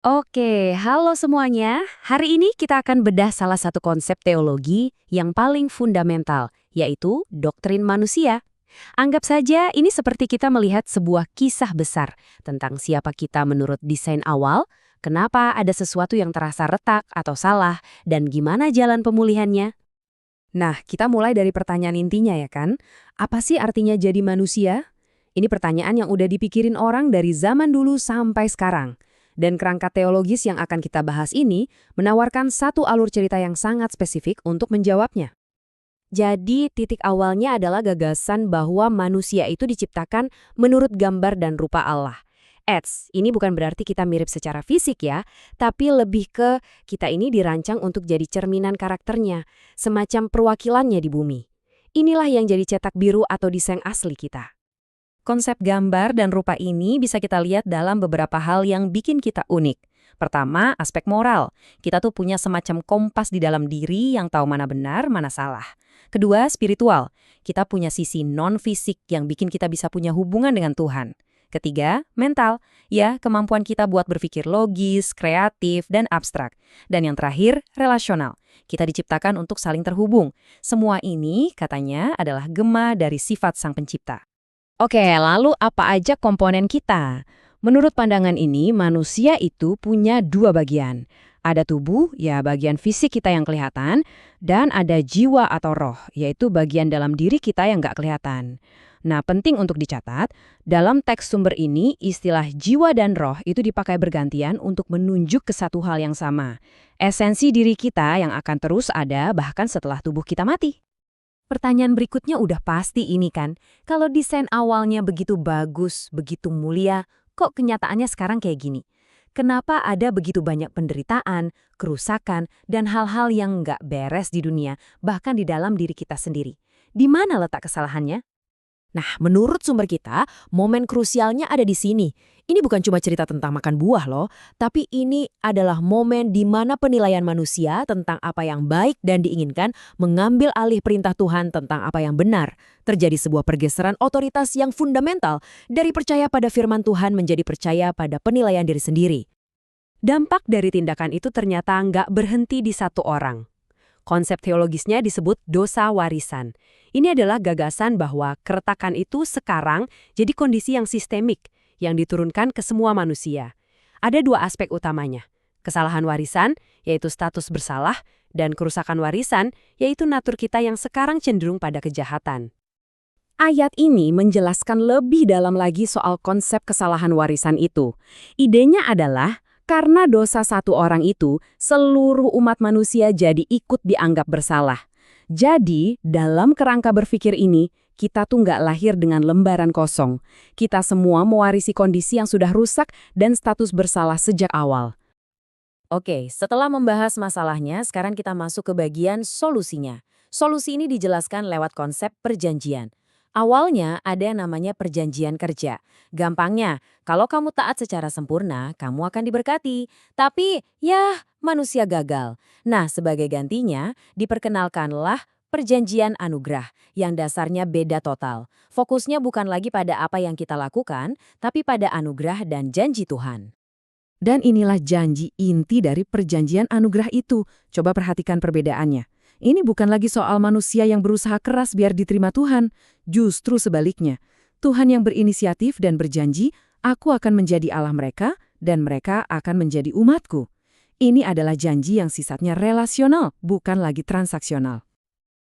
Oke, halo semuanya. Hari ini kita akan bedah salah satu konsep teologi yang paling fundamental, yaitu doktrin manusia. Anggap saja ini seperti kita melihat sebuah kisah besar tentang siapa kita menurut desain awal, kenapa ada sesuatu yang terasa retak atau salah, dan gimana jalan pemulihannya. Nah, kita mulai dari pertanyaan intinya ya kan? Apa sih artinya jadi manusia? Ini pertanyaan yang udah dipikirin orang dari zaman dulu sampai sekarang. Dan kerangka teologis yang akan kita bahas ini menawarkan satu alur cerita yang sangat spesifik untuk menjawabnya. Jadi, titik awalnya adalah gagasan bahwa manusia itu diciptakan menurut gambar dan rupa Allah. Ini bukan berarti kita mirip secara fisik ya, tapi lebih ke kita ini dirancang untuk jadi cerminan karakternya, semacam perwakilannya di bumi. Inilah yang jadi cetak biru atau desain asli kita. Konsep gambar dan rupa ini bisa kita lihat dalam beberapa hal yang bikin kita unik. Pertama, aspek moral. Kita tuh punya semacam kompas di dalam diri yang tahu mana benar, mana salah. Kedua, spiritual. Kita punya sisi non-fisik yang bikin kita bisa punya hubungan dengan Tuhan. Ketiga, mental. Ya, kemampuan kita buat berpikir logis, kreatif, dan abstrak. Dan yang terakhir, relasional. Kita diciptakan untuk saling terhubung. Semua ini, katanya, adalah gema dari sifat Sang Pencipta. Oke, lalu apa aja komponen kita? Menurut pandangan ini, manusia itu punya dua bagian. Ada tubuh, ya bagian fisik kita yang kelihatan, dan ada jiwa atau roh, yaitu bagian dalam diri kita yang nggak kelihatan. Nah, penting untuk dicatat, dalam teks sumber ini, istilah jiwa dan roh itu dipakai bergantian untuk menunjuk ke satu hal yang sama. Esensi diri kita yang akan terus ada bahkan setelah tubuh kita mati. Pertanyaan berikutnya udah pasti ini kan, kalau desain awalnya begitu bagus, begitu mulia, kok kenyataannya sekarang kayak gini? Kenapa ada begitu banyak penderitaan, kerusakan, dan hal-hal yang nggak beres di dunia, bahkan di dalam diri kita sendiri? Di mana letak kesalahannya? Nah, menurut sumber kita, momen krusialnya ada di sini. Ini bukan cuma cerita tentang makan buah loh, tapi ini adalah momen di mana penilaian manusia tentang apa yang baik dan diinginkan mengambil alih perintah Tuhan tentang apa yang benar. Terjadi sebuah pergeseran otoritas yang fundamental dari percaya pada firman Tuhan menjadi percaya pada penilaian diri sendiri. Dampak dari tindakan itu ternyata nggak berhenti di satu orang. Konsep teologisnya disebut dosa warisan. Ini adalah gagasan bahwa keretakan itu sekarang jadi kondisi yang sistemik, yang diturunkan ke semua manusia. Ada dua aspek utamanya. Kesalahan warisan, yaitu status bersalah, dan kerusakan warisan, yaitu natur kita yang sekarang cenderung pada kejahatan. Ayat ini menjelaskan lebih dalam lagi soal konsep kesalahan warisan itu. Idenya adalah, karena dosa satu orang itu, seluruh umat manusia jadi ikut dianggap bersalah. Jadi, dalam kerangka berpikir ini, kita tuh nggak lahir dengan lembaran kosong. Kita semua mewarisi kondisi yang sudah rusak dan status bersalah sejak awal. Oke, setelah membahas masalahnya, sekarang kita masuk ke bagian solusinya. Solusi ini dijelaskan lewat konsep perjanjian. Awalnya ada yang namanya perjanjian kerja. Gampangnya, kalau kamu taat secara sempurna, kamu akan diberkati. Tapi, ya, manusia gagal. Nah, sebagai gantinya, diperkenalkanlah perjanjian anugerah yang dasarnya beda total. Fokusnya bukan lagi pada apa yang kita lakukan, tapi pada anugerah dan janji Tuhan. Dan inilah janji inti dari perjanjian anugerah itu. Coba perhatikan perbedaannya. Ini bukan lagi soal manusia yang berusaha keras biar diterima Tuhan. Justru sebaliknya, Tuhan yang berinisiatif dan berjanji, aku akan menjadi Allah mereka dan mereka akan menjadi umatku. Ini adalah janji yang sifatnya relasional, bukan lagi transaksional.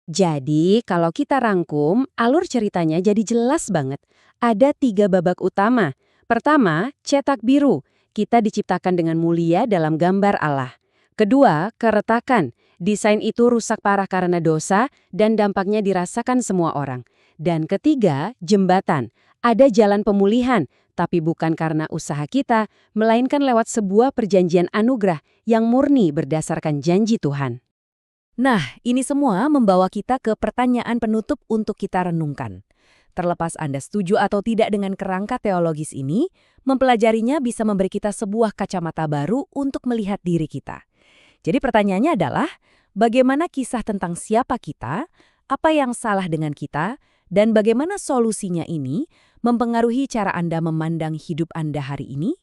Jadi, kalau kita rangkum, alur ceritanya jadi jelas banget. Ada 3 babak utama. Pertama, cetak biru. Kita diciptakan dengan mulia dalam gambar Allah. Kedua, keretakan. Desain itu rusak parah karena dosa dan dampaknya dirasakan semua orang. Dan ketiga, jembatan. Ada jalan pemulihan, tapi bukan karena usaha kita, melainkan lewat sebuah perjanjian anugerah yang murni berdasarkan janji Tuhan. Nah, ini semua membawa kita ke pertanyaan penutup untuk kita renungkan. Terlepas Anda setuju atau tidak dengan kerangka teologis ini, mempelajarinya bisa memberi kita sebuah kacamata baru untuk melihat diri kita. Jadi pertanyaannya adalah, bagaimana kisah tentang siapa kita, apa yang salah dengan kita, dan bagaimana solusinya ini mempengaruhi cara Anda memandang hidup Anda hari ini?